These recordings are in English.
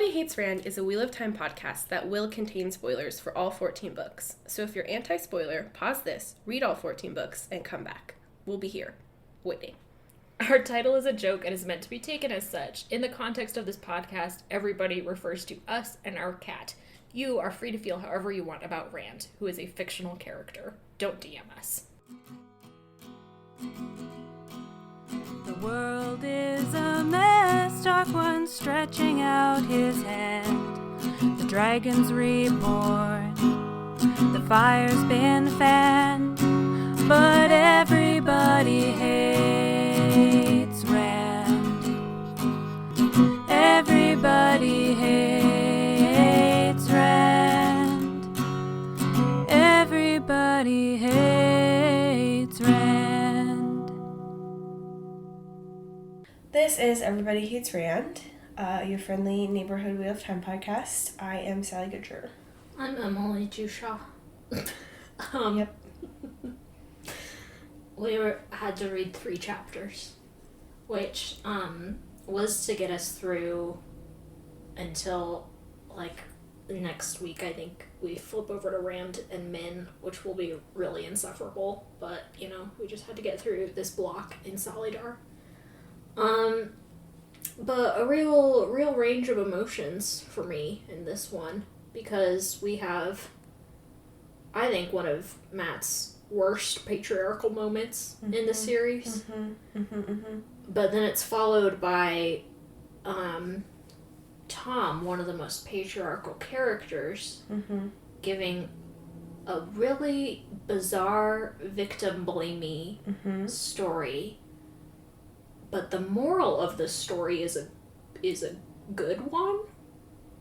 Everybody Hates Rand is a Wheel of Time podcast that will contain spoilers for all 14 books. So if you're anti-spoiler, pause this, read all 14 books, and come back. We'll be here, waiting. Our title is a joke and is meant to be taken as such. In the context of this podcast, everybody refers to us and our cat. You are free to feel however you want about Rand, who is a fictional character. Don't DM us. The world is a mess, Dark One stretching out his hand. The dragon's reborn, the fire's been fanned, but everybody hates Rand. Everybody hates Rand. Everybody hates Rand. This is Everybody Hates Rand, your friendly neighborhood Wheel of Time podcast. I am Sally Goodger. I'm Emily Jushaw. Yep. We had to read 3 chapters, which was to get us through until, next week. I think we flip over to Rand and Min, which will be really insufferable, but, we just had to get through this block in Solidar. But a real range of emotions for me in this one, because we have, I think, one of Matt's worst patriarchal moments in the series. But then it's followed by, Tom, one of the most patriarchal characters, giving a really bizarre victim-blamey story. But the moral of the story is a good one.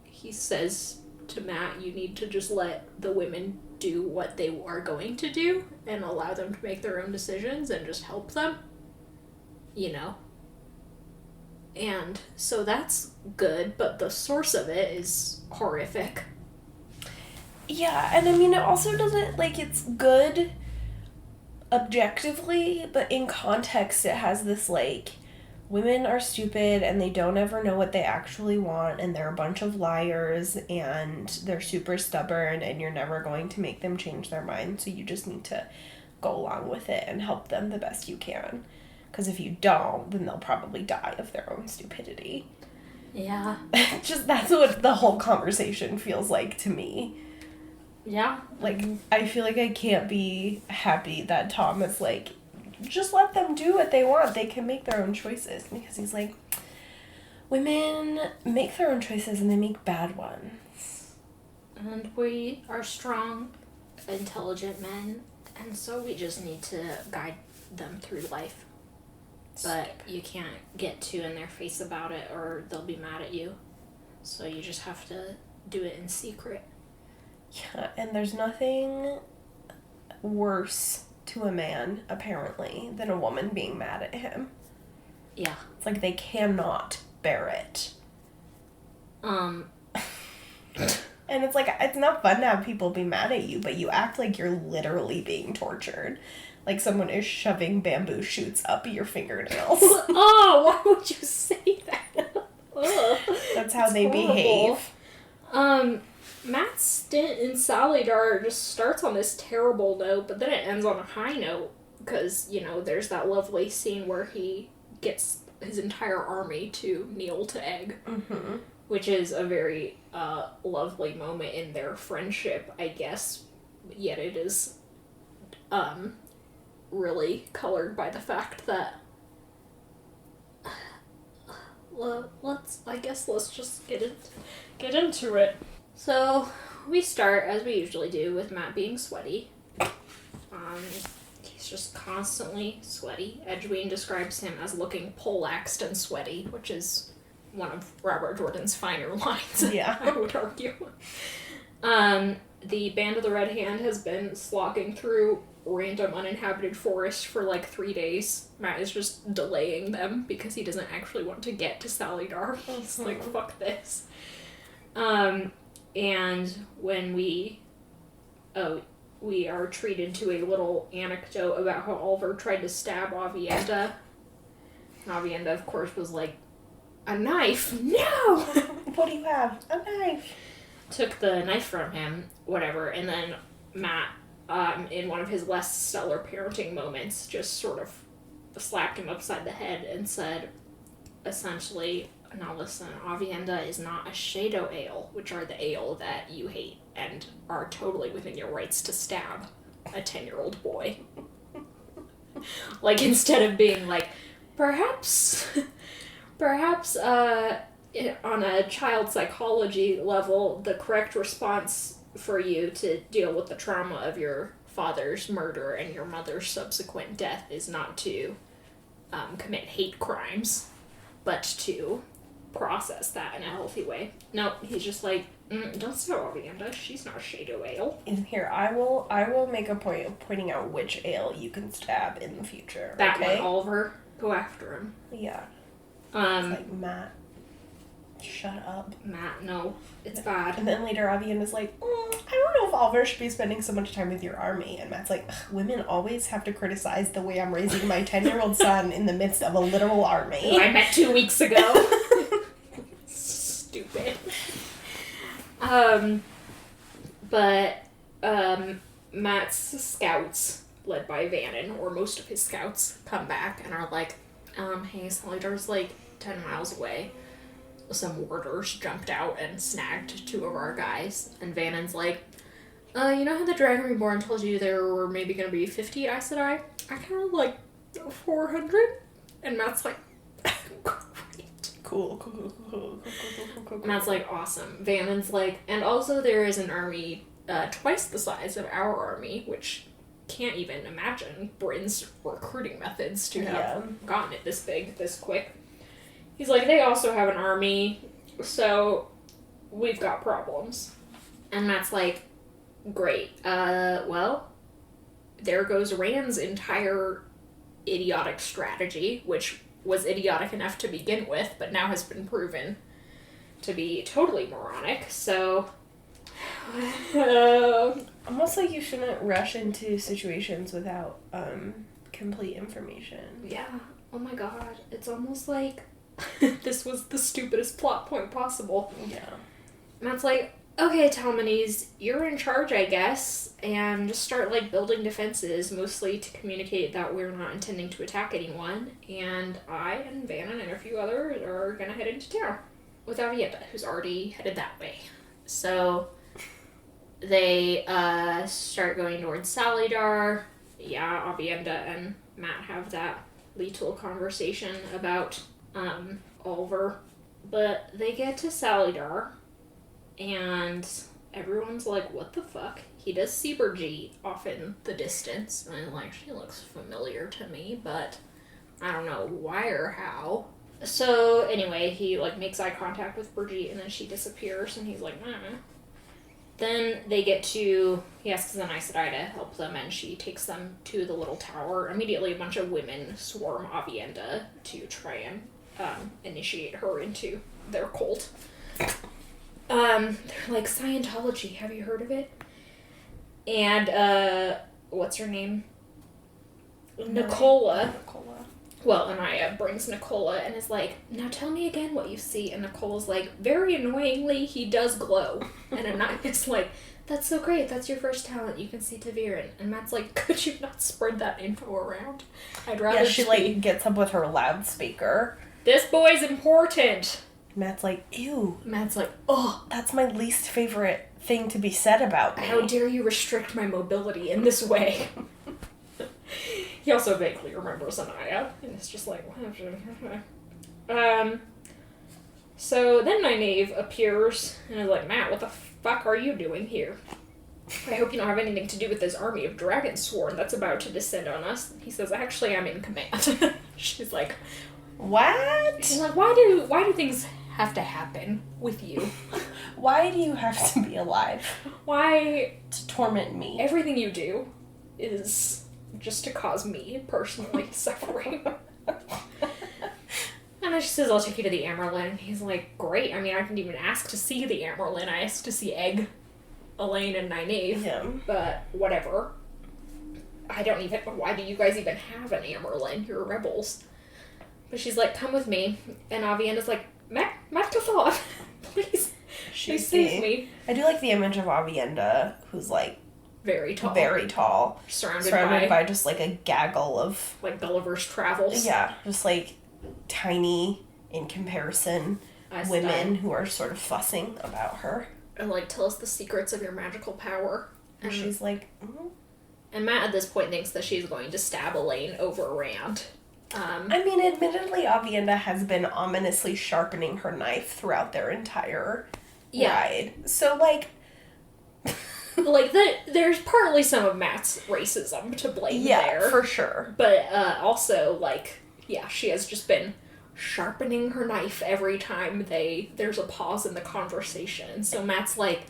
He says to Matt, you need to just let the women do what they are going to do and allow them to make their own decisions and just help them. And so that's good, but the source of it is horrific. Yeah, and I mean, it also doesn't, it's good objectively, but in context it has this, women are stupid and they don't ever know what they actually want and they're a bunch of liars and they're super stubborn and you're never going to make them change their mind, so you just need to go along with it and help them the best you can. Because if you don't, then they'll probably die of their own stupidity. Yeah. That's what the whole conversation feels like to me. Yeah. I feel like I can't be happy that Tom is just let them do what they want. They can make their own choices. Because he's women make their own choices and they make bad ones. And we are strong, intelligent men, and so we just need to guide them through life. But you can't get too in their face about it or they'll be mad at you. So you just have to do it in secret. Yeah, and there's nothing worse to a man, apparently, than a woman being mad at him. Yeah. It's they cannot bear it. And it's it's not fun to have people be mad at you, but you act like you're literally being tortured. Like someone is shoving bamboo shoots up your fingernails. Oh, why would you say that? That's how they behave. Matt's stint in Solidar just starts on this terrible note, but then it ends on a high note, because, there's that lovely scene where he gets his entire army to kneel to Egg, which is a very lovely moment in their friendship, I guess, yet it is really colored by the fact that let's just get into it. So, we start, as we usually do, with Matt being sweaty. He's just constantly sweaty. Edwin describes him as looking poleaxed and sweaty, which is one of Robert Jordan's finer lines, yeah. I would argue. The Band of the Red Hand has been slogging through random uninhabited forest for 3 days. Matt is just delaying them because he doesn't actually want to get to Solidar. He's fuck this. And when we are treated to a little anecdote about how Oliver tried to stab Avienda. Avienda, of course, was like, a knife? No! What do you have? A knife. Took the knife from him, whatever, and then Matt, in one of his less stellar parenting moments, just sort of slapped him upside the head and said, essentially, now listen, Avienda is not a Shado ale, which are the ale that you hate and are totally within your rights to stab a 10-year-old boy. Like, instead of being like, perhaps, on a child psychology level, the correct response for you to deal with the trauma of your father's murder and your mother's subsequent death is not to commit hate crimes, but to process that in a healthy way. No, he's just like, don't stab Avienda. She's not Shado ale. In here, I will make a point of pointing out which ale you can stab in the future. That okay? one, Oliver, go after him. Yeah. It's like, Matt, shut up. Matt, no, it's bad. And then later Avienda's like, I don't know if Oliver should be spending so much time with your army. And Matt's like, women always have to criticize the way I'm raising my 10-year-old son in the midst of a literal army. Who I met 2 weeks ago. Stupid. Matt's scouts, led by Vannon, or most of his scouts, come back and are like, hey, Solidar's like 10 miles away. Some warders jumped out and snagged 2 of our guys. And Vannon's like, you know how the Dragon Reborn told you there were maybe going to be 50 Aes Sedai? I counted like 400. And Matt's like, great. Cool. Matt's like, awesome. Vannon's like, and also there is an army twice the size of our army, which can't even imagine Bryn's recruiting methods to have gotten it this big, this quick. He's like, they also have an army, so we've got problems. And Matt's like, great. Well, there goes Rand's entire idiotic strategy, which was idiotic enough to begin with, but now has been proven to be totally moronic, so... Almost like you shouldn't rush into situations without complete information. Yeah. Oh my god. It's almost like this was the stupidest plot point possible. Yeah. Matt's like, okay, Talmanes, you're in charge, I guess, and just start, like, building defenses, mostly to communicate that we're not intending to attack anyone, and I and Vannon and a few others are gonna head into town with Avienda, who's already headed that way. So they start going towards Salidar. Yeah, Avienda and Matt have that lethal conversation about Oliver. But they get to Salidar, and everyone's like, what the fuck? He does Sebergy off in the distance, and I'm like, she looks familiar to me, but I don't know why or how. So anyway, he like makes eye contact with Brigitte, and then she disappears, and he's like, Then they get to, he asks an Aes Sedai to help them, and she takes them to the little tower. Immediately a bunch of women swarm Avienda to try and initiate her into their cult. They're like, Scientology, have you heard of it? And, what's her name? Nicola. Well, Anaya brings Nicola and is like, now tell me again what you see. And Nicola's like, very annoyingly, he does glow. And Anaya's like, that's so great, that's your first talent, you can see Taviran. And Matt's like, could you not spread that info around? I'd rather she like gets up with her loudspeaker. This boy's important. Matt's like, ew. Matt's like, oh, that's my least favorite thing to be said about me. How dare you restrict my mobility in this way? He also vaguely remembers Anaya, and it's just like, so then Nynaeve appears, and is like, Matt, what the fuck are you doing here? I hope you don't have anything to do with this army of Dragonsworn that's about to descend on us. He says, actually, I'm in command. She's like, what? She's like, why do things have to happen with you? Why do you have to be alive? Why? To torment me. Everything you do is just to cause me personally suffering. And then she says, I'll take you to the Amerlin. He's like, great. I mean, I didn't even ask to see the Amerlin. I asked to see Egg, Elaine, and Nynaeve. Yeah. But whatever. Why do you guys even have an Amerlin? You're rebels. But she's like, come with me. And Avienda's like, Matt, go off. Please She's save me. I do like the image of Avienda, who's like Very tall. very tall. Surrounded by just like a gaggle of... like Gulliver's Travels. Yeah, just like tiny in comparison women who are sort of fussing about her. And like, tell us the secrets of your magical power. And she's like, mm-hmm. And Matt at this point thinks that she's going to stab Elaine over Rand. I mean, admittedly, Avienda has been ominously sharpening her knife throughout their entire ride. So, like... like, there's partly some of Matt's racism to blame there. Yeah, for sure. But also, like, yeah, she has just been sharpening her knife every time there's a pause in the conversation. So Matt's like,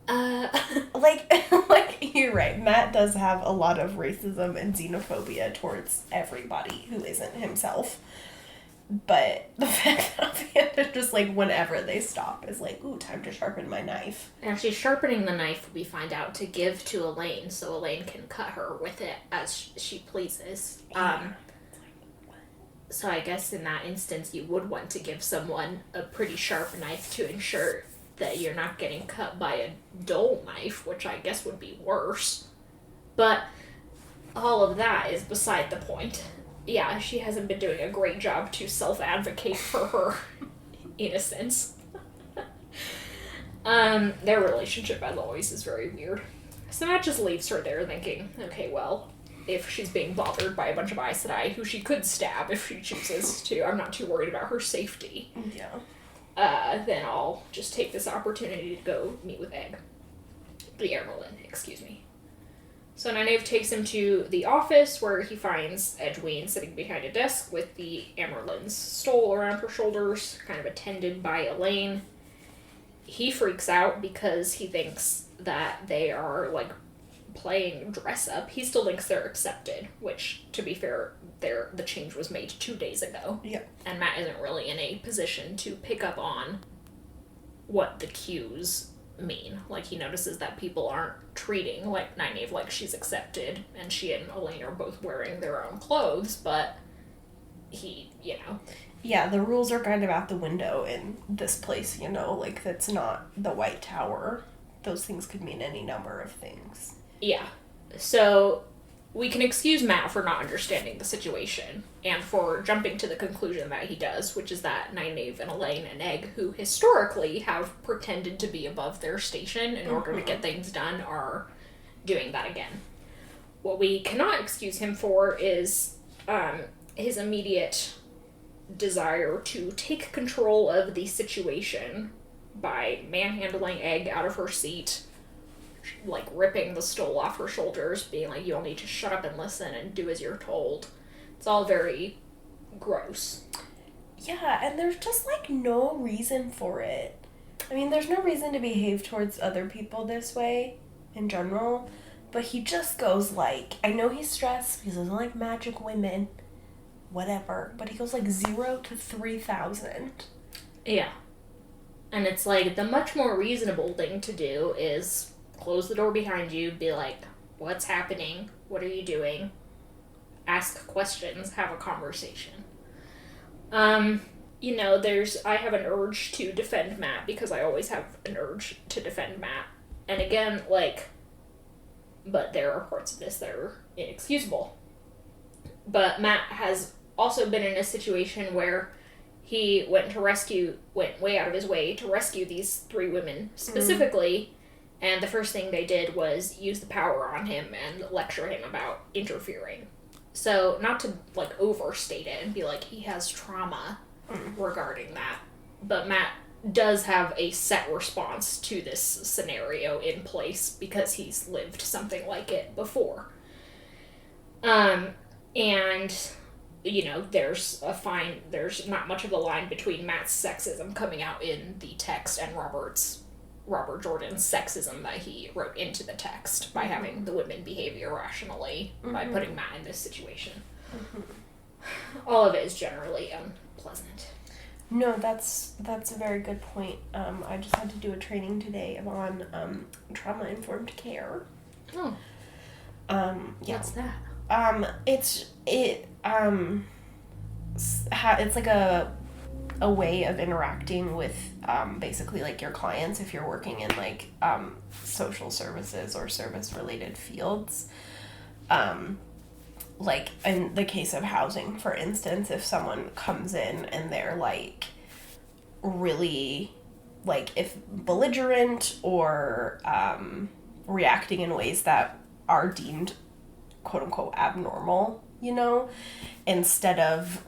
like, you're right. Matt does have a lot of racism and xenophobia towards everybody who isn't himself. But the fact that Avienda just, like, whenever they stop is like, ooh, time to sharpen my knife. And she's sharpening the knife, we find out, to give to Elaine, so Elaine can cut her with it as she pleases. So I guess in that instance, you would want to give someone a pretty sharp knife to ensure that you're not getting cut by a dull knife, which I guess would be worse. But all of that is beside the point. Yeah, she hasn't been doing a great job to self-advocate for her innocence. Their relationship, as always, is very weird. So Matt just leaves her there thinking, okay, well, if she's being bothered by a bunch of Aes Sedai, who she could stab if she chooses to, I'm not too worried about her safety. Yeah. Then I'll just take this opportunity to go meet with Egg. The Emerlin, excuse me. So Nynaeve takes him to the office where he finds Edwene sitting behind a desk with the Emerlin's stole around her shoulders, kind of attended by Elaine. He freaks out because he thinks that they are, like, playing dress up. He still thinks they're accepted, which, to be fair, the change was made 2 days ago. Yeah. And Matt isn't really in a position to pick up on what the cues mean. Like, he notices that people aren't treating like Nynaeve like she's accepted, and she and Elaine are both wearing their own clothes, but he, Yeah, the rules are kind of out the window in this place, like, that's not the White Tower. Those things could mean any number of things. Yeah. So we can excuse Matt for not understanding the situation and for jumping to the conclusion that he does, which is that Nynaeve and Elaine and Egg, who historically have pretended to be above their station in order to get things done, are doing that again. What we cannot excuse him for is his immediate desire to take control of the situation by manhandling Egg out of her seat, like ripping the stole off her shoulders, being like, you'll need to shut up and listen and do as you're told. It's all very gross. Yeah, and there's just, like, no reason for it. I mean, there's no reason to behave towards other people this way, in general, but he just goes, like, I know he's stressed because he doesn't like magic women, whatever, but he goes, like, 0 to 3,000. Yeah. And it's like, the much more reasonable thing to do is close the door behind you, be like, what's happening? What are you doing? Ask questions, have a conversation. I have an urge to defend Matt because I always have an urge to defend Matt. And again, but there are parts of this that are inexcusable. But Matt has also been in a situation where he went way out of his way to rescue these 3 women specifically, and the first thing they did was use the power on him and lecture him about interfering. So, not to, overstate it and be like, he has trauma regarding that, but Matt does have a set response to this scenario in place because he's lived something like it before. And there's not much of a line between Matt's sexism coming out in the text and Robert Jordan's sexism that he wrote into the text by having the women behave irrationally by putting Matt in this situation. All of it is generally unpleasant. No, that's a very good point. I just had to do a training today on trauma-informed care. Oh. Yeah. What's that? It's like a a way of interacting with basically like your clients if you're working in like social services or service related fields. Like in the case of housing, for instance, if someone comes in and they're like really like if belligerent or reacting in ways that are deemed quote unquote abnormal, you know, instead of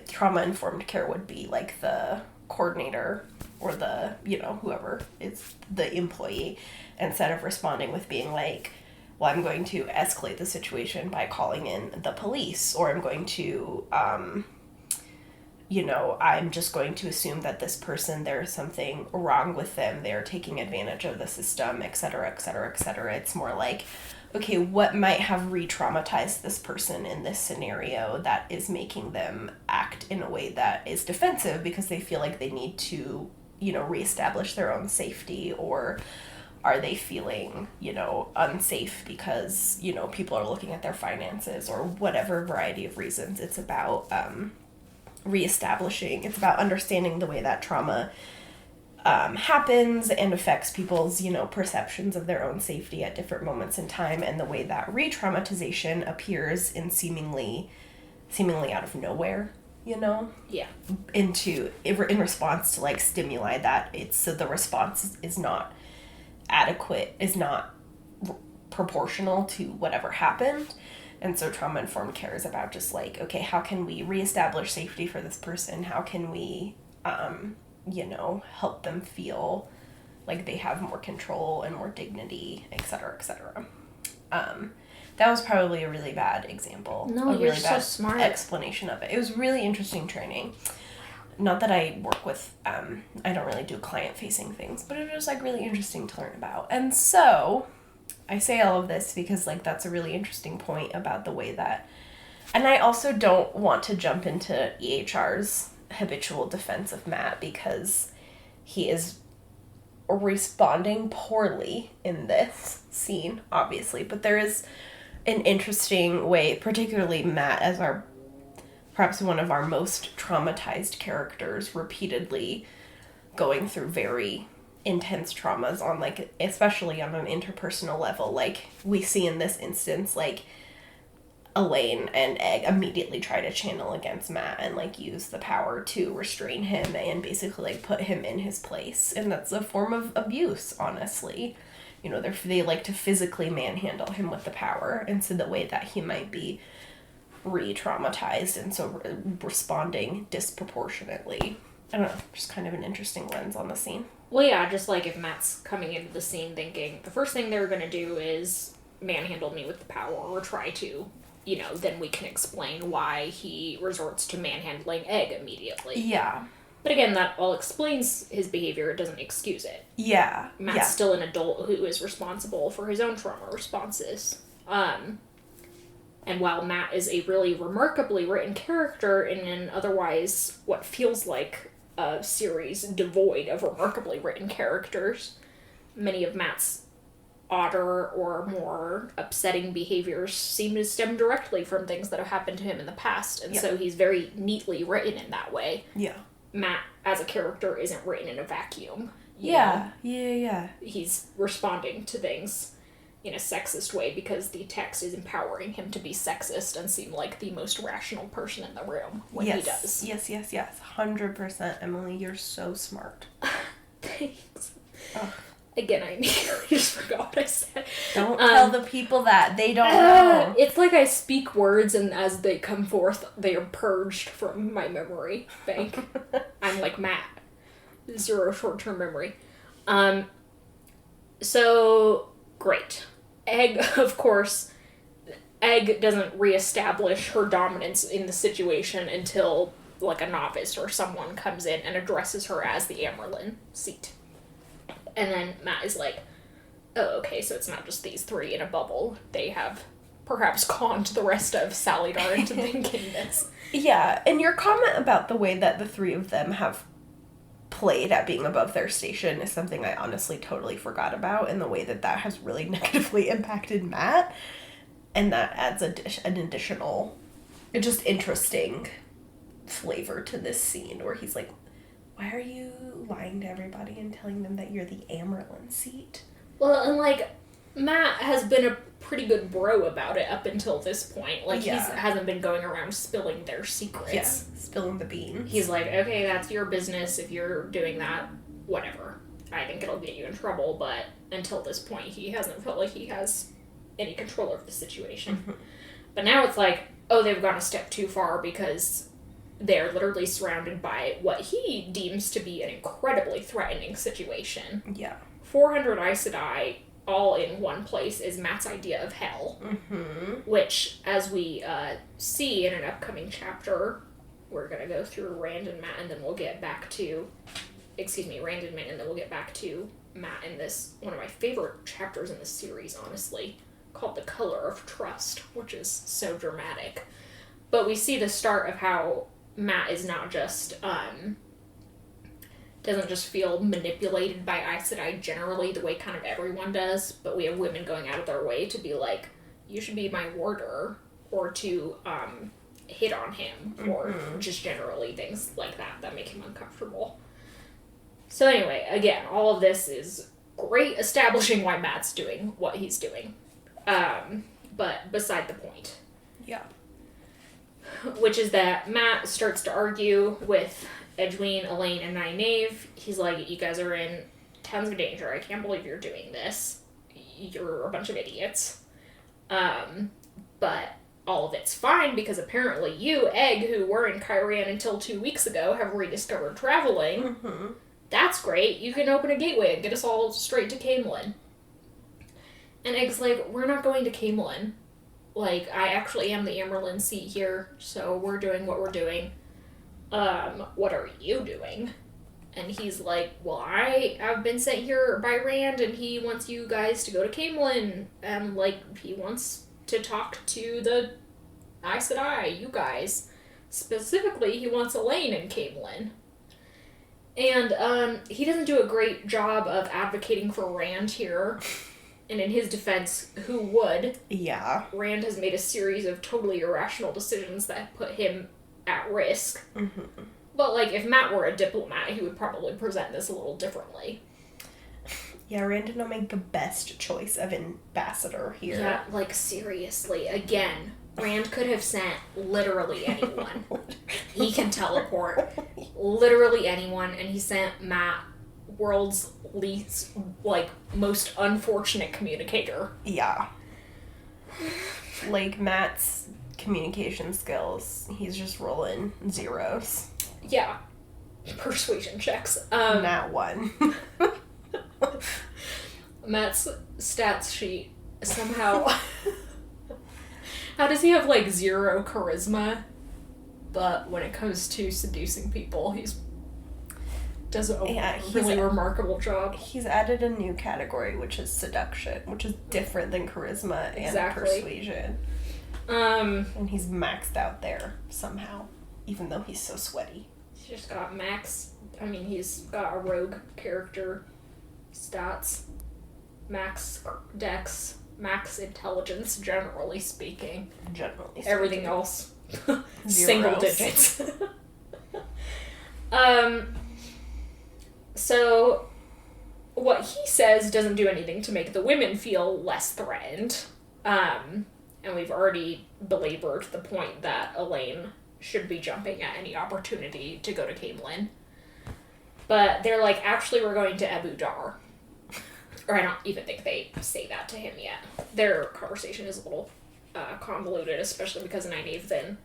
trauma informed care would be like the coordinator or the, you know, whoever is the employee, instead of responding with being like, well, I'm going to escalate the situation by calling in the police, or I'm going to, you know, I'm just going to assume that this person, there's something wrong with them, they're taking advantage of the system, et cetera, et cetera, et cetera. It's more like, okay, what might have re-traumatized this person in this scenario that is making them act in a way that is defensive because they feel like they need to, you know, reestablish their own safety, or are they feeling, you know, unsafe because, you know, people are looking at their finances, or whatever variety of reasons. It's about reestablishing, it's about understanding the way that trauma happens and affects people's, you know, perceptions of their own safety at different moments in time, and the way that re-traumatization appears in seemingly out of nowhere, you know? Yeah. In response to like stimuli that so the response is not adequate, is not proportional to whatever happened. And so trauma-informed care is about just like, okay, how can we reestablish safety for this person? How can we, you know, help them feel like they have more control and more dignity, et cetera, et cetera. That was probably a really bad example. No, a you're really so bad smart. explanation of it. It was really interesting training. Not that I work with, I don't really do client-facing things, but it was like really interesting to learn about. And so I say all of this because like that's a really interesting point about the way that, and I also don't want to jump into EHR's habitual defense of Matt because he is responding poorly in this scene, obviously, but there is an interesting way, particularly Matt as perhaps one of our most traumatized characters, repeatedly going through very intense traumas on like, especially on an interpersonal level. Like we see in this instance, like Elaine and Egg immediately try to channel against Matt and like use the power to restrain him and basically like put him in his place. And that's a form of abuse, honestly. You know, they like to physically manhandle him with the power. And so the way that he might be re-traumatized and so responding disproportionately. I don't know, just kind of an interesting lens on the scene. Well, yeah, just like if Matt's coming into the scene thinking the first thing they're going to do is manhandle me with the power or try to, you know, then we can explain why he resorts to manhandling Egg immediately. Yeah. But again, that all explains his behavior. It doesn't excuse it. Yeah. Matt's still an adult who is responsible for his own trauma responses. And while Matt is a really remarkably written character in an otherwise what feels like a series devoid of remarkably written characters, many of Matt's odder or more upsetting behaviors seem to stem directly from things that have happened to him in the past, and so he's very neatly written in that way. Yeah. Matt, as a character, isn't written in a vacuum. Yeah. He's responding to things in a sexist way because the text is empowering him to be sexist and seem like the most rational person in the room when he does. Yes. 100%, Emily, you're so smart. Thanks. Ugh. Again, I immediately just forgot what I said. Don't tell the people that. They don't know. It's like I speak words and as they come forth, they are purged from my memory bank. I'm like Matt. 0 short-term memory. So, great. Egg, of course, Egg doesn't reestablish her dominance in the situation until, like, a novice or someone comes in and addresses her as the Amerlin seat. And then Matt is like, oh, okay, so it's not just these three in a bubble. They have perhaps conned the rest of Salidar into thinking this. Yeah, and your comment about the way that the three of them have played at being above their station is something I honestly totally forgot about, and the way that that has really negatively impacted Matt, and that adds an additional, just interesting flavor to this scene where he's like, why are you lying to everybody and telling them that you're the Amerlin seat? Well, and, like, Matt has been a pretty good bro about it up until this point. Like, he hasn't been going around spilling their secrets. Yeah, spilling the beans. He's like, okay, that's your business. If you're doing that, whatever. I think it'll get you in trouble, but until this point, he hasn't felt like he has any control over the situation. Mm-hmm. But now it's like, oh, they've gone a step too far because they're literally surrounded by what he deems to be an incredibly threatening situation. Yeah. 400 Aes Sedai all in one place is Matt's idea of hell. Mm-hmm. Which, as we see in an upcoming chapter, we're going to go through Rand and Matt, and then we'll get back to... Rand and Min, and then we'll get back to Matt in this, one of my favorite chapters in the series, honestly, called The Color of Trust, which is so dramatic. But we see the start of how Matt is not just, doesn't just feel manipulated by Aes Sedai generally the way kind of everyone does, but we have women going out of their way to be like, you should be my warder, or to, hit on him, or just generally things like that make him uncomfortable. So anyway, again, all of this is great establishing why Matt's doing what he's doing. But beside the point. Yeah. Which is that Matt starts to argue with Edwene, Elaine, and Nynaeve. He's like, you guys are in tons of danger. I can't believe you're doing this. You're a bunch of idiots. But all of it's fine because apparently you, Egg, who were in Kyrian until 2 weeks ago, have rediscovered traveling. Mm-hmm. That's great. You can open a gateway and get us all straight to Caemlyn. And Egg's like, we're not going to Caemlyn. Like, I actually am the Amerlin seat here, so we're doing what we're doing. What are you doing? And he's like, well, I have been sent here by Rand, and he wants you guys to go to Caemlyn. And, like, he wants to talk to the Aes Sedai, you guys. Specifically, he wants Elaine in Caemlyn. And he doesn't do a great job of advocating for Rand here. And in his defense, who would? Yeah. Rand has made a series of totally irrational decisions that put him at risk. Mm-hmm. But, like, if Matt were a diplomat, he would probably present this a little differently. Yeah, Rand did not make the best choice of ambassador here. Yeah, like, seriously. Again, Rand could have sent literally anyone. He can teleport. Literally anyone, and he sent Matt, world's least, like, most unfortunate communicator. Yeah. Like, Matt's communication skills, he's just rolling zeros. Yeah. Persuasion checks. Not one. Matt's stats sheet somehow... How does he have, like, 0 charisma? But when it comes to seducing people, does a really remarkable job. He's added a new category, which is seduction, which is different than charisma and persuasion. And he's maxed out there somehow, even though he's so sweaty. He's just got he's got a rogue character stats, max dex, max intelligence, generally speaking. Everything else, single digits. So, what he says doesn't do anything to make the women feel less threatened. And we've already belabored the point that Elaine should be jumping at any opportunity to go to Caemlyn. But they're like, actually, we're going to Abu Dar. Or I don't even think they say that to him yet. Their conversation is a little convoluted, especially because Nynaeve then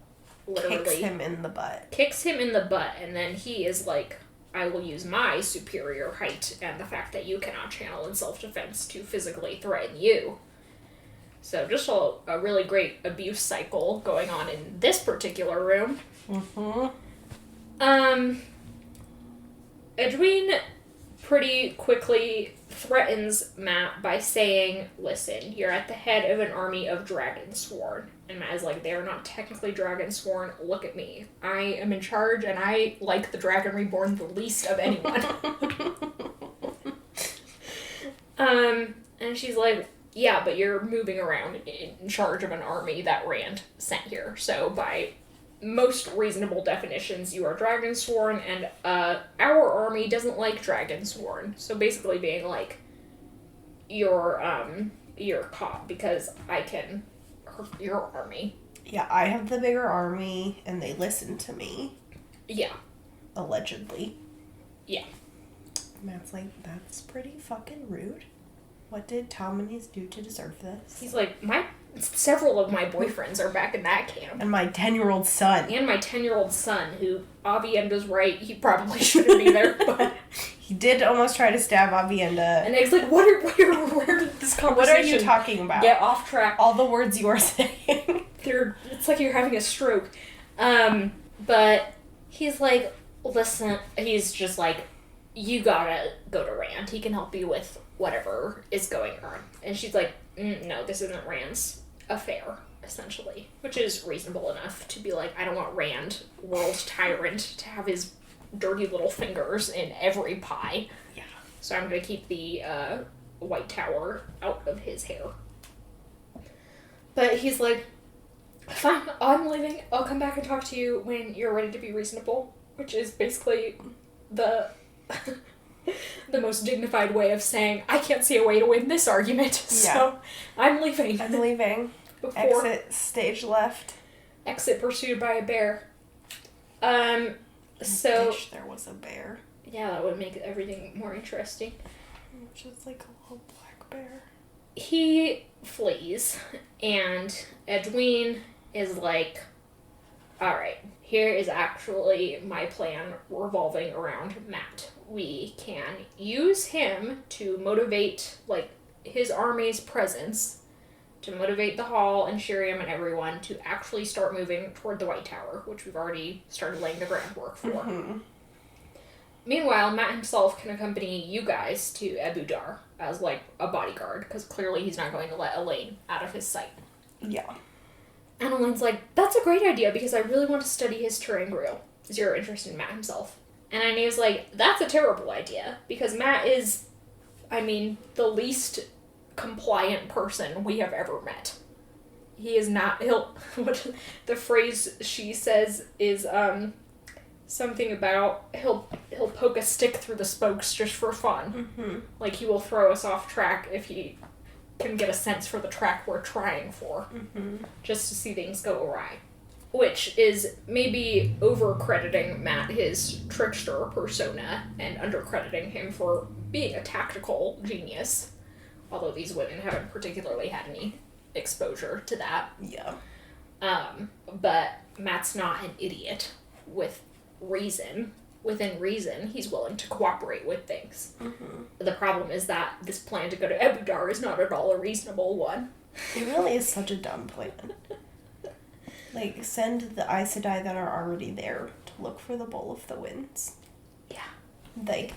literally... Kicks him in the butt. And then he is like, I will use my superior height and the fact that you cannot channel in self-defense to physically threaten you. So just a really great abuse cycle going on in this particular room. Mm-hmm. Edwene pretty quickly threatens Matt by saying, listen, you're at the head of an army of Dragonsworn. And Matt is like, they're not technically Dragonsworn. Look at me. I am in charge, and I like the Dragon Reborn the least of anyone. And she's like, yeah, but you're moving around in charge of an army that Rand sent here. So by most reasonable definitions, you are Dragonsworn, and our army doesn't like Dragonsworn. So basically being like, you're caught because I can hurt your army. Yeah, I have the bigger army, and they listen to me. Yeah. Allegedly. Yeah. Matt's like, that's pretty fucking rude. What did Tom and his do to deserve this? He's like, several of my boyfriends are back in that camp. And my 10-year-old son. And my 10-year-old son, who, Avienda's right, he probably shouldn't be there, but... He did almost try to stab Avienda. And Egg's like, where did this conversation... What are you talking about? Get off track. All the words you are saying. It's like you're having a stroke. But he's like, listen, he's just like, you gotta go to Rand. He can help you with whatever is going on. And she's like, no, this isn't Rand's affair, essentially. Which is reasonable enough to be like, I don't want Rand, world tyrant, to have his dirty little fingers in every pie. Yeah. So I'm gonna keep the White Tower out of his hair. But he's like, fine, I'm leaving. I'll come back and talk to you when you're ready to be reasonable. Which is basically the the most dignified way of saying, I can't see a way to win this argument, so I'm leaving. I'm leaving. Exit stage left. Exit pursued by a bear. So... I wish there was a bear. Yeah, that would make everything more interesting. Just like a little black bear. He flees, and Edwin is like, alright, here is actually my plan revolving around Matt. We can use him to motivate, like, his army's presence, to motivate the Hall and Shiriam and everyone to actually start moving toward the White Tower, which we've already started laying the groundwork for. Mm-hmm. Meanwhile, Matt himself can accompany you guys to Abu Dar as, like, a bodyguard, because clearly he's not going to let Elaine out of his sight. Yeah. And Elaine's like, that's a great idea, because I really want to study his terangrial. Zero interest in Matt himself. And Ainea's like, that's a terrible idea, because Matt is, the least compliant person we have ever met. He is not, what the phrase she says is, something about, he'll poke a stick through the spokes just for fun. Mm-hmm. Like, he will throw us off track if he can get a sense for the track we're trying for. Mm-hmm. Just to see things go awry. Which is maybe over-crediting Matt his trickster persona and under-crediting him for being a tactical genius. Although these women haven't particularly had any exposure to that. Yeah. But Matt's not an idiot with reason. Within reason, he's willing to cooperate with things. Mm-hmm. The problem is that this plan to go to Abu Dar is not at all a reasonable one. It really is such a dumb plan. Like, send the Aes Sedai that are already there to look for the Bowl of the Winds. Yeah. Like,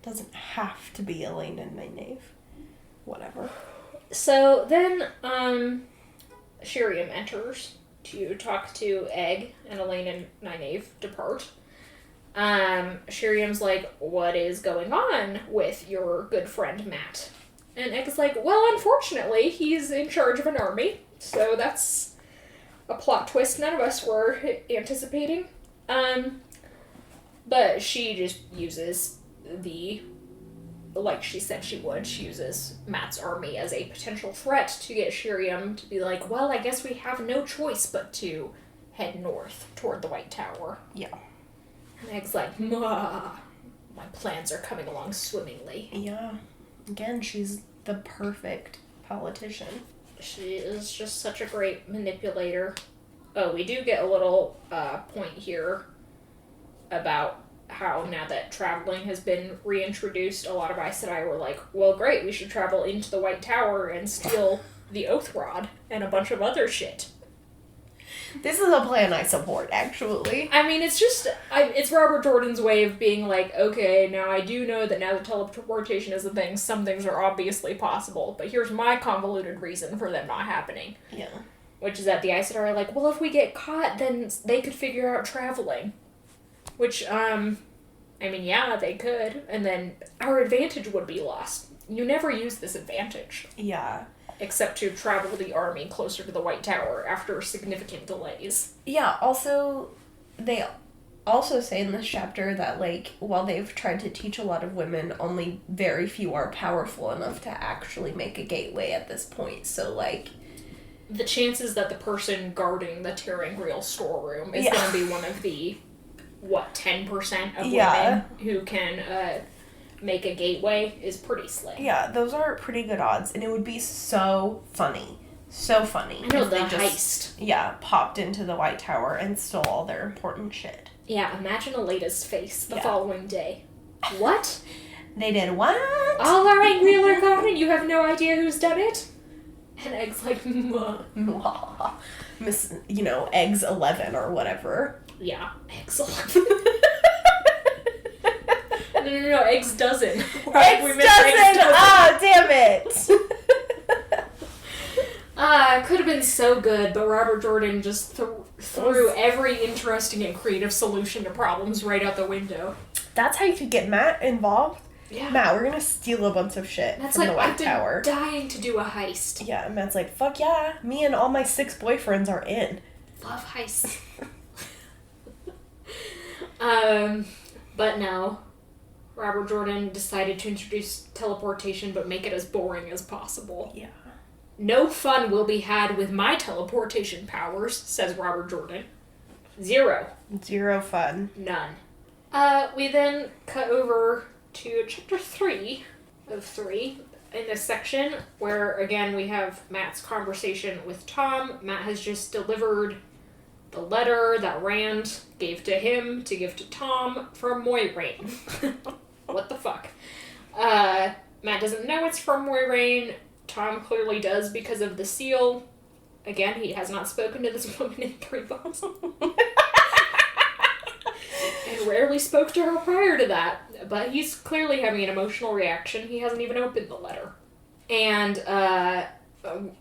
doesn't have to be Elaine and Nynaeve. Whatever. So then, Shiriam enters to talk to Egg, and Elaine and Nynaeve depart. Shiriam's like, what is going on with your good friend Matt? And Egg's like, well, unfortunately, he's in charge of an army, so that's a plot twist none of us were anticipating. But she just uses like she said she would, she uses Matt's army as a potential threat to get Shiriam to be like, well, I guess we have no choice but to head north toward the White Tower. Yeah. And Egg's like, my plans are coming along swimmingly. Yeah. Again, she's the perfect politician. She is just such a great manipulator. Oh, we do get a little point here about how now that traveling has been reintroduced, a lot of Aes Sedai were like, well, great, we should travel into the White Tower and steal the Oath Rod and a bunch of other shit. This is a plan I support, actually. It's just, it's Robert Jordan's way of being like, okay, now I do know that now that teleportation is a thing, some things are obviously possible, but here's my convoluted reason for them not happening. Yeah. Which is that the Aes Sedai are like, well, if we get caught, then they could figure out traveling. Which, yeah, they could, and then our advantage would be lost. You never use this advantage. Yeah. except to travel the army closer to the White Tower after significant delays. Yeah, also, they also say in this chapter that, like, while they've tried to teach a lot of women, only very few are powerful enough to actually make a gateway at this point. So, like... The chances that the person guarding the Terangriel storeroom is going to be one of the, 10% of women who can make a gateway is pretty slim. Yeah, those are pretty good odds, and it would be so funny. So funny. I know, the heist. Yeah, popped into the White Tower and stole all their important shit. Yeah, imagine Aleda's face the following day. What? They did what? All our Angriel are gone and you have no idea who's done it? And Egg's like, mwah. Miss, Eggs 11 or whatever. Yeah, Eggs 11. No, Eggs dozen. Eggs dozen! Ah, damn it! Could have been so good, but Robert Jordan just threw every interesting and creative solution to problems right out the window. That's how you could get Matt involved. Yeah. Matt, we're gonna steal a bunch of shit from the White Tower. I've been dying to do a heist. Yeah, and Matt's like, fuck yeah, me and all my 6 boyfriends are in. Love heists. But no. Robert Jordan decided to introduce teleportation, but make it as boring as possible. Yeah. No fun will be had with my teleportation powers, says Robert Jordan. 0. 0 fun. None. We then cut over to chapter 3 of 3 in this section, where, again, we have Matt's conversation with Tom. Matt has just delivered the letter that Rand gave to him to give to Tom from Moiraine. What the fuck? Matt doesn't know it's from Moiraine. Tom clearly does because of the seal. Again, he has not spoken to this woman in 3 books. And rarely spoke to her prior to that. But he's clearly having an emotional reaction. He hasn't even opened the letter. And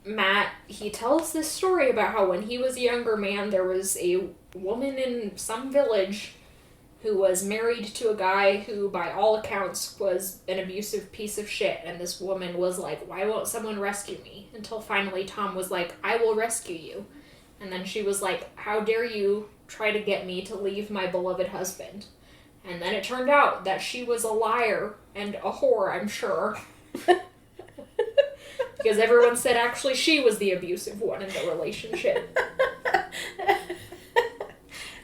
Matt, he tells this story about how when he was a younger man, there was a woman in some village who was married to a guy who, by all accounts, was an abusive piece of shit. And this woman was like, why won't someone rescue me? Until finally Tom was like, I will rescue you. And then she was like, how dare you try to get me to leave my beloved husband? And then it turned out that she was a liar and a whore, I'm sure. Because everyone said actually she was the abusive one in the relationship.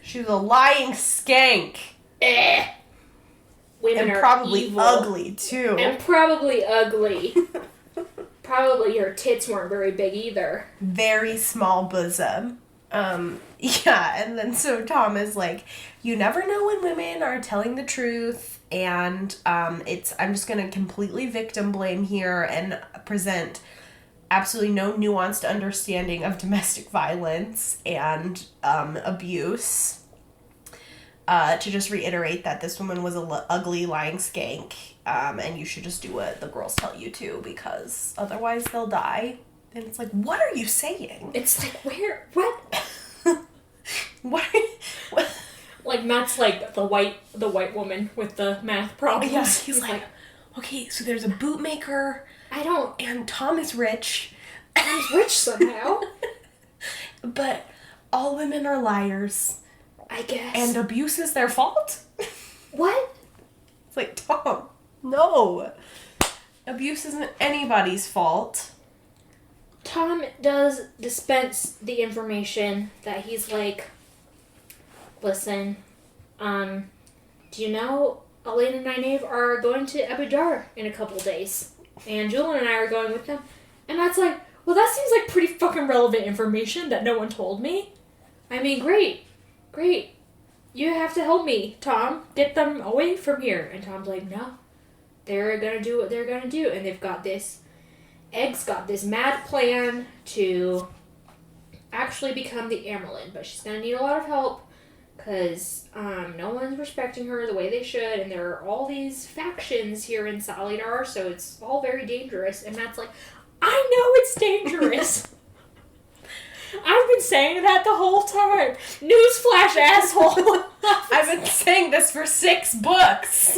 She was a lying skank. Women and are probably evil. ugly, too. And probably ugly. Probably her tits weren't very big either. Very small bosom. Yeah, and then so Tom is like, you never know when women are telling the truth, and I'm just gonna completely victim blame here and present absolutely no nuanced understanding of domestic violence and abuse. To just reiterate that this woman was a ugly, lying skank, and you should just do what the girls tell you to, because otherwise they'll die. And it's like, what are you saying? It's like, what? What? Like, Matt's like the white woman with the math problems. Yeah, he's like, okay, so there's a bootmaker. And Tom is rich. Tom's rich somehow. But all women are liars. I guess. And abuse is their fault? What? It's like, Tom, no. Abuse isn't anybody's fault. Tom does dispense the information that he's like, listen, do you know Elaine and Nynaeve are going to Abu Dar in a couple days? And Julian and I are going with them. And that's like, well, that seems like pretty fucking relevant information that no one told me. I mean, great. You have to help me, Tom. Get them away from here. And Tom's like, no. They're gonna do what they're gonna do. And they've got this... Egg's got this mad plan to actually become the Amerlin. But she's gonna need a lot of help. Because no one's respecting her the way they should. And there are all these factions here in Salidar. So it's all very dangerous. And Matt's like, I know it's dangerous. I've been saying that the whole time. Newsflash, asshole. I've been saying this for 6 books.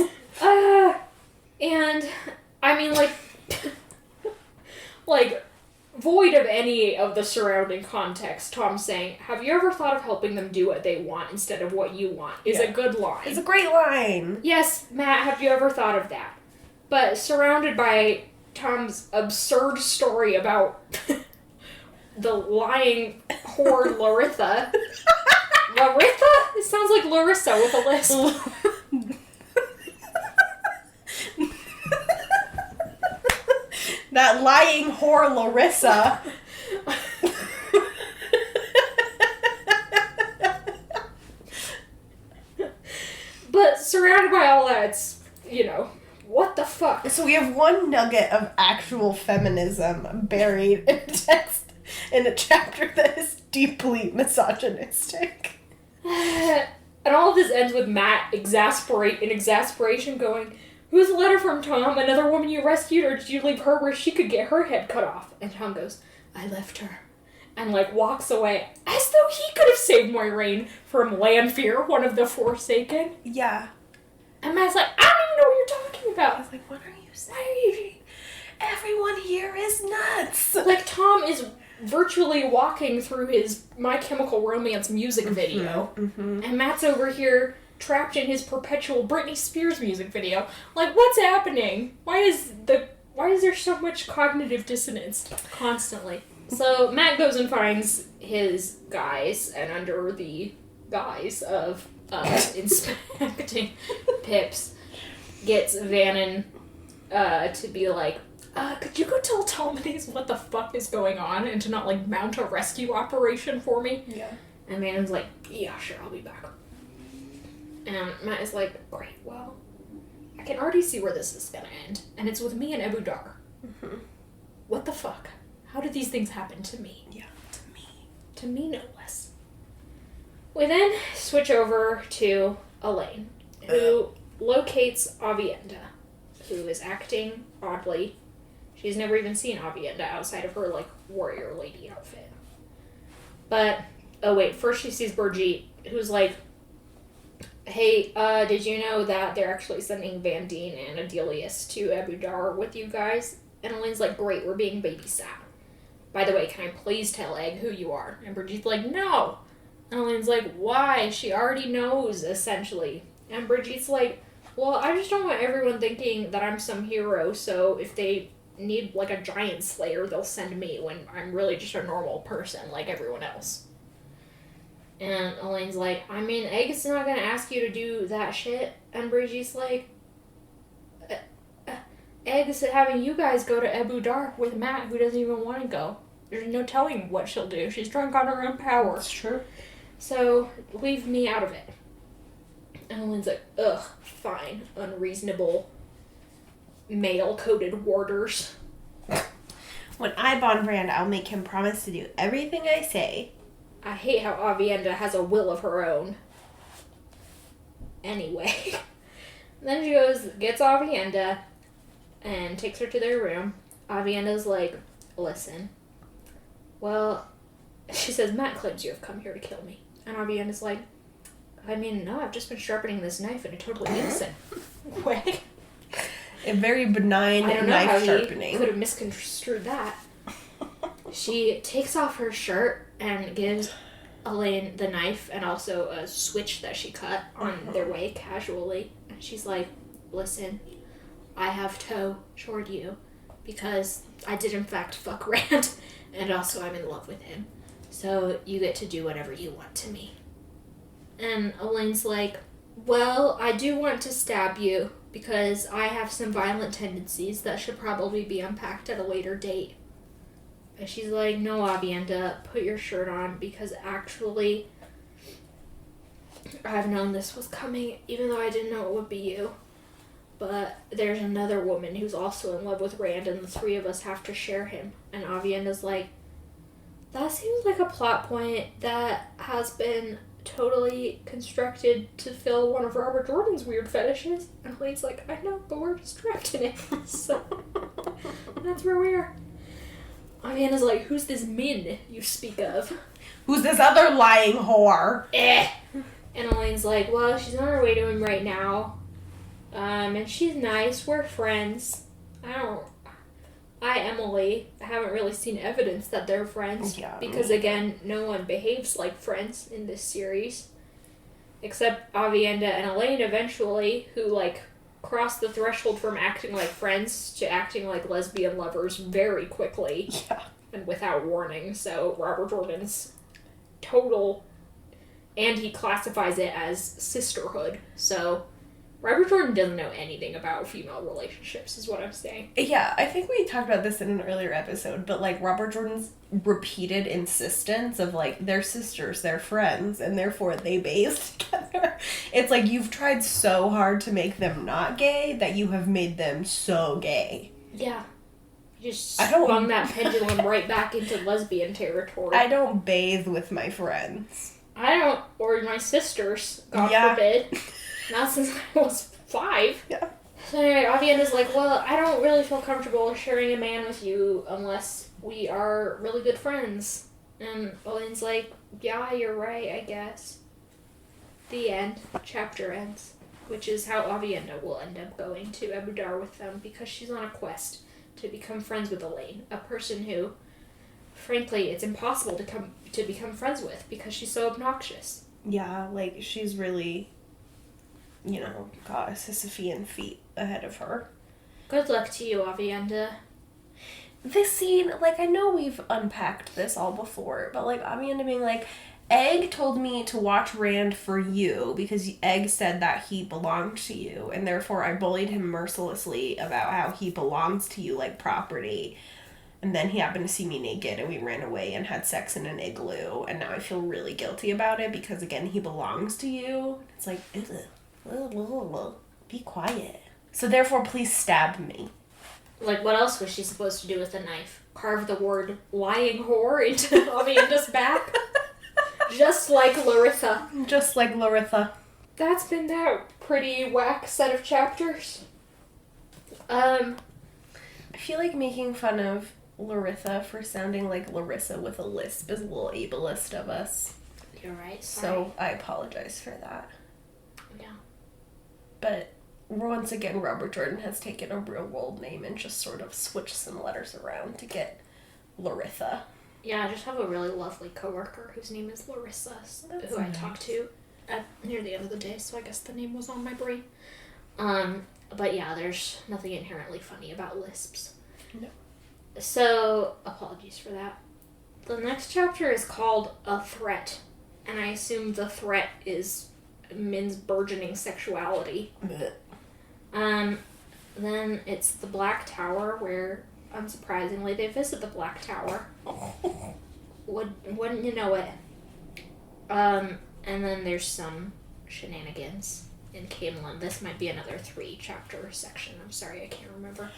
And, I mean, like, any of the surrounding context, Tom saying, "Have you ever thought of helping them do what they want instead of what you want?" is a good line. It's a great line. Yes, Matt, have you ever thought of that? But surrounded by Tom's absurd story about the lying whore Laritha. Laritha? It sounds like Larissa with a lisp. That lying whore Larissa. But surrounded by all that, it's, what the fuck? So we have one nugget of actual feminism buried in text in a chapter that is deeply misogynistic. And all of this ends with Matt in exasperation going, "Who's the letter from, Tom? Another woman you rescued, or did you leave her where she could get her head cut off?" And Tom goes, "I left her." And, walks away, as though he could have saved Moiraine from Lanfear, one of the Forsaken. Yeah. And Matt's like, "I don't even know what you're talking about." I was like, what are you saying? Everyone here is nuts. Tom is virtually walking through his My Chemical Romance music video. Mm-hmm. And Matt's over here trapped in his perpetual Britney Spears music video. What's happening? Why is there so much cognitive dissonance constantly? So Matt goes and finds his guys, and under the guise of inspecting Pips, gets Vannon to be like, could you go tell Talmadge what the fuck is going on and to not, mount a rescue operation for me? Yeah. And Vannon's like, "Yeah, sure, I'll be back." And Matt is like, "Great, well, I can already see where this is gonna end. And it's with me and Ebu Dar. Mm-hmm. What the fuck? How did these things happen to me?" Yeah, to me. To me, no less. We then switch over to Elaine, who locates Avienda, who is acting oddly. She's never even seen Avienda outside of her, warrior lady outfit. But, first she sees Brigitte, who's like, "Hey, did you know that they're actually sending Vandine and Adelius to Ebu Dar with you guys?" And Elaine's like, "Great, we're being babysat. By the way, can I please tell Egg who you are?" And Brigitte's like, "No." And Elaine's like, "Why?" She already knows, essentially. And Brigitte's like, "Well, I just don't want everyone thinking that I'm some hero, so if they need, a giant slayer, they'll send me when I'm really just a normal person like everyone else." And Elaine's like, "I mean, Egg's not gonna ask you to do that shit." And Brigitte's like, Egg's having you guys go to Ebu Dar with Matt, who doesn't even want to go. There's no telling what she'll do. She's drunk on her own power. That's true. So, leave me out of it. And Elaine's like, "Ugh, fine, unreasonable, male-coded warders." When I bond Rand, I'll make him promise to do everything I say. I hate how Avienda has a will of her own. Anyway. Then she gets Avienda, and takes her to their room. Avienda's like, "Listen. Well," she says, "Matt claims you have come here to kill me." And Avienda's like, "I mean, no, I've just been sharpening this knife in a totally innocent way." A very benign I don't know knife how sharpening. he could have misconstrued that. She takes off her shirt and gives Elaine the knife and also a switch that she cut on their way casually. And she's like, "Listen, I have shored you because I did in fact fuck Rand, and also I'm in love with him. So you get to do whatever you want to me." And Elaine's like, "Well, I do want to stab you because I have some violent tendencies that should probably be unpacked at a later date." And she's like, "No, Avienda, put your shirt on because actually I've known this was coming even though I didn't know it would be you. But there's another woman who's also in love with Rand and the three of us have to share him." And Avienda's like, "That seems like a plot point that has been totally constructed to fill one of Robert Jordan's weird fetishes." And Elaine's like, "I know, but we're just trapped in it." So that's where we are. Avienda's like, "Who's this Min you speak of?" Who's this other lying whore? And Elaine's like, "Well, she's on her way to him right now. And she's nice. We're friends. Emily, haven't really seen evidence that they're friends. Yeah, because, again, no one behaves like friends in this series. Except Avienda and Elaine eventually, who, like, cross the threshold from acting like friends to acting like lesbian lovers very quickly. Yeah. And without warning. So Robert Jordan's total... And he classifies it as sisterhood. So Robert Jordan doesn't know anything about female relationships, is what I'm saying. Yeah, I think we talked about this in an earlier episode, but, like, Robert Jordan's repeated insistence of, like, they're sisters, they're friends, and therefore they bathe together. It's like you've tried so hard to make them not gay that you have made them so gay. Yeah. You just swung that pendulum right back into lesbian territory. I don't bathe with my friends. I don't, or my sisters, God forbid. Not since I was 5. Yeah. So anyway, Avienda's like, well, I don't really feel comfortable sharing a man with you unless we are really good friends. And Elaine's like, yeah, you're right, I guess. The end. Chapter ends. Which is how Avienda will end up going to Abu Dar with them because she's on a quest to become friends with Elaine. A person who, frankly, it's impossible to become friends with because she's so obnoxious. Yeah, like, she's really... got a Sisyphean feat ahead of her. Good luck to you, Avienda. This scene, like, I know we've unpacked this all before, but, like, Avienda being like, Egg told me to watch Rand for you because Egg said that he belonged to you, and therefore I bullied him mercilessly about how he belongs to you like property. And then he happened to see me naked and we ran away and had sex in an igloo, and now I feel really guilty about it because, again, he belongs to you. It's like, be quiet. So therefore, please stab me. Like, what else was she supposed to do with the knife? Carve the word lying whore into Avienda's back? Just like Laritha. Just like Laritha. That's been that pretty whack set of chapters. I feel like making fun of Laritha for sounding like Larissa with a lisp is a little ableist of us. You're right. So I apologize for that. Yeah. But once again, Robert Jordan has taken a real world name and just sort of switched some letters around to get Laritha. Yeah, I just have a really lovely coworker whose name is Larissa, who I talked to near the end of the day, so I guess the name was on my brain. But yeah, there's nothing inherently funny about lisps. No. So, apologies for that. The next chapter is called A Threat, and I assume the threat is Min's burgeoning sexuality. Then it's the Black Tower, where, unsurprisingly, they visit the Black Tower. Wouldn't you know it? And then there's some shenanigans in Camelin. This might be another 3-chapter section. I'm sorry, I can't remember.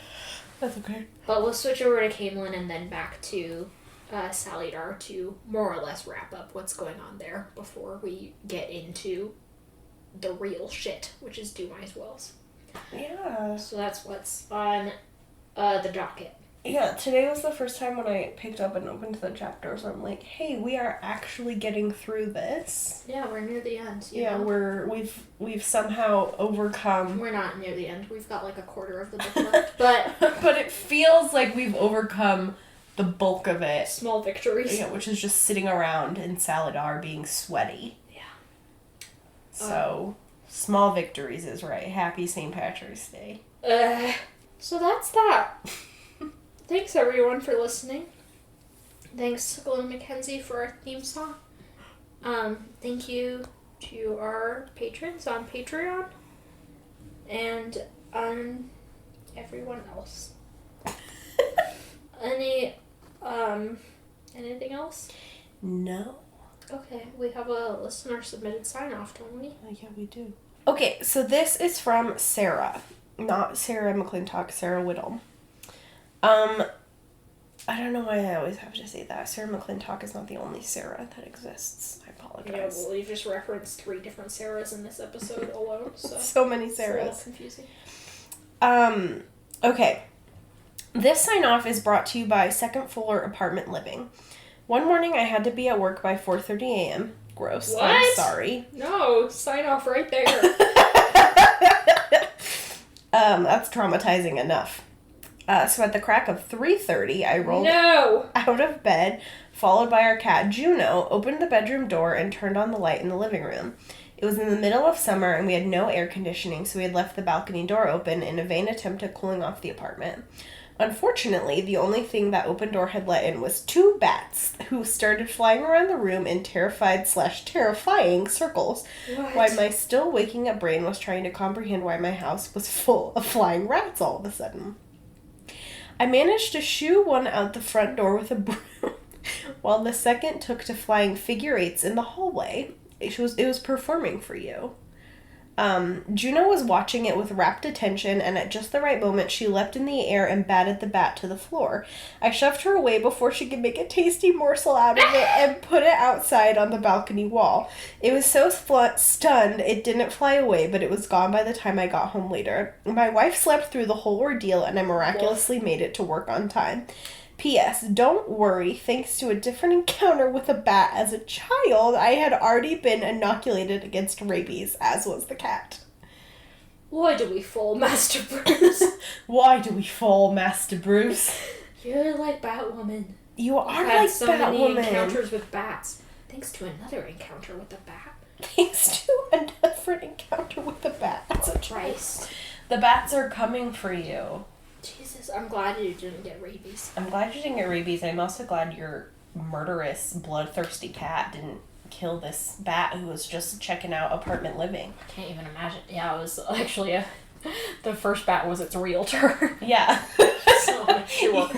That's okay. But we'll switch over to Camelin and then back to Salidar to more or less wrap up what's going on there before we get into the real shit, which is Dumai's Wells. Yeah. So that's what's on the docket. Yeah, today was the first time when I picked up and opened the chapter, so I'm like, hey, we are actually getting through this. Yeah, we're near the end. Yeah, we've somehow overcome. We're not near the end. We've got like a quarter of the book left, but but it feels like we've overcome the bulk of it. Small victories. Yeah, which is just sitting around in Salidar being sweaty. Yeah. So, small victories is right. Happy St. Patrick's Day. So that's that. Thanks everyone for listening. Thanks Glenn McKenzie for our theme song. Thank you to our patrons on Patreon and on everyone else. Anything else? No. Okay, we have a listener submitted sign off, don't we? Yeah, we do. Okay, so this is from Sarah. Not Sarah McClintock, Sarah Whittle. I don't know why I always have to say that. Sarah McClintock is not the only Sarah that exists. I apologize. Yeah, well, you've just referenced 3 different Sarahs in this episode alone, so... So many It's Sarahs. a little confusing. Okay. This sign-off is brought to you by Second Floor Apartment Living. One morning I had to be at work by 4:30 a.m. Gross. What? I'm sorry. No, sign off right there. That's traumatizing enough. So at the crack of 3:30, I rolled No! out of bed, followed by our cat Juno, opened the bedroom door, and turned on the light in the living room. It was in the middle of summer, and we had no air conditioning, so we had left the balcony door open in a vain attempt at cooling off the apartment. Unfortunately, the only thing that open door had let in was 2 bats, who started flying around the room in terrified/terrifying circles, What? while my still waking up brain was trying to comprehend why my house was full of flying rats all of a sudden. I managed to shoo one out the front door with a broom, while the second took to flying figure eights in the hallway. It was performing for you. Juno was watching it with rapt attention, and at just the right moment, she leapt in the air and batted the bat to the floor. I shoved her away before she could make a tasty morsel out of it and put it outside on the balcony wall. It was so stunned it didn't fly away, but it was gone by the time I got home later. My wife slept through the whole ordeal, and I miraculously made it to work on time. P.S. Don't worry, thanks to a different encounter with a bat as a child, I had already been inoculated against rabies, as was the cat. Why do we fall, Master Bruce? Why do we fall, Master Bruce? You're like Batwoman. You are I've like had so many Batwoman. encounters with bats. Thanks to another encounter with a bat. Thanks to a different encounter with a bat. That's a Christ. The bats are coming for you. Jesus, I'm glad you didn't get rabies. I'm glad you didn't get rabies. I'm also glad your murderous, bloodthirsty cat didn't kill this bat who was just checking out apartment living. I can't even imagine. Yeah, it was actually the first bat was its realtor. Yeah. So I'm sure.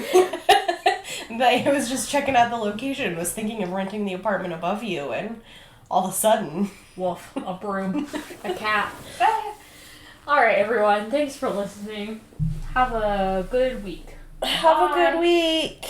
But it was just checking out the location, was thinking of renting the apartment above you, and all of a sudden... Woof. A broom. A cat. Alright, everyone. Thanks for listening. Have a good week. Have a Bye. good week.